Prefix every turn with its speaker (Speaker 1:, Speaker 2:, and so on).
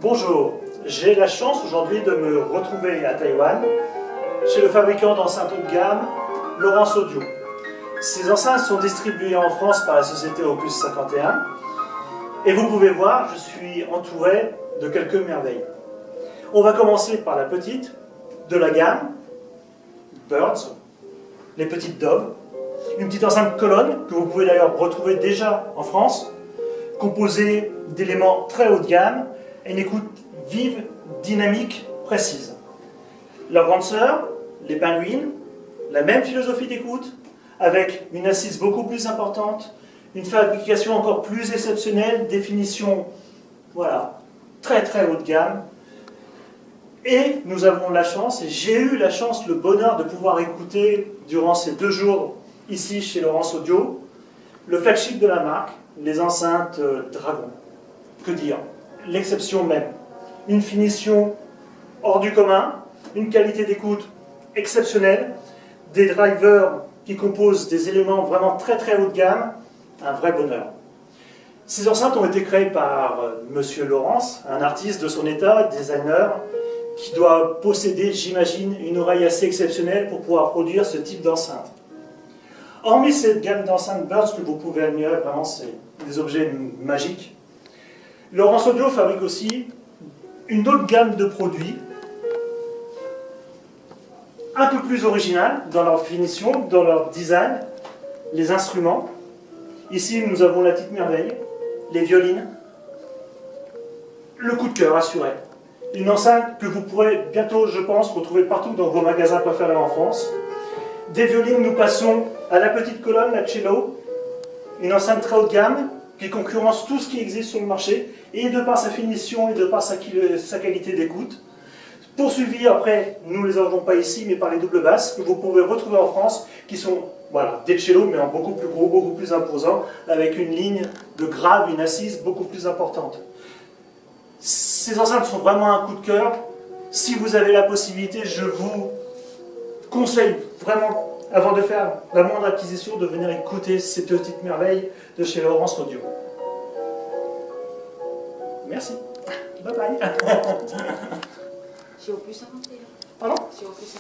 Speaker 1: Bonjour, j'ai la chance aujourd'hui de me retrouver à Taïwan, chez le fabricant d'enceintes haut de gamme, Lowrance Audio. Ces enceintes sont distribuées en France par la société Opus 51 et vous pouvez voir, je suis entouré de quelques merveilles. On va commencer par la petite de la gamme, Birds, les petites Dove, une petite enceinte colonne que vous pouvez d'ailleurs retrouver déjà en France, composée d'éléments très haut de gamme et une écoute vive, dynamique, précise. Leur grande sœur, les Penguins, la même philosophie d'écoute, avec une assise beaucoup plus importante, une fabrication encore plus exceptionnelle, définition, voilà, très très haut de gamme. Et nous avons la chance, et j'ai eu la chance, le bonheur de pouvoir écouter durant ces 2 jours ici chez Lowrance Audio, le flagship de la marque, les enceintes Dragon. Que dire? L'exception même. Une finition hors du commun, une qualité d'écoute exceptionnelle, des drivers qui composent des éléments vraiment très très haut de gamme, un vrai bonheur. Ces enceintes ont été créées par Monsieur Lowrance, un artiste de son état, designer, qui doit posséder, j'imagine, une oreille assez exceptionnelle pour pouvoir produire ce type d'enceinte. Hormis cette gamme d'enceintes Birds que vous pouvez admirer, vraiment c'est des objets magiques, Lowrance Audio fabrique aussi une autre gamme de produits, un peu plus originale dans leur finition, dans leur design, les instruments. Ici nous avons la petite merveille, les violines, le coup de cœur assuré. Une enceinte que vous pourrez bientôt, je pense, retrouver partout dans vos magasins préférés en France. Des violines, nous passons à la petite colonne, la cello, une enceinte très haut de gamme qui concurrence tout ce qui existe sur le marché, et de par sa finition et de par sa qualité d'écoute. Poursuivi après, nous ne les avons pas ici, mais par les doubles basses que vous pouvez retrouver en France, qui sont voilà, des cellos, mais en beaucoup plus gros, beaucoup plus imposants, avec une ligne de grave, une assise beaucoup plus importante. Ces enceintes sont vraiment un coup de cœur. Si vous avez la possibilité, je vous conseille vraiment, avant de faire la moindre acquisition, de venir écouter ces petites merveilles de chez Lowrance Audio. Merci. Bye bye.
Speaker 2: C'est Opus 51.
Speaker 1: Pardon?
Speaker 2: C'est Opus 51.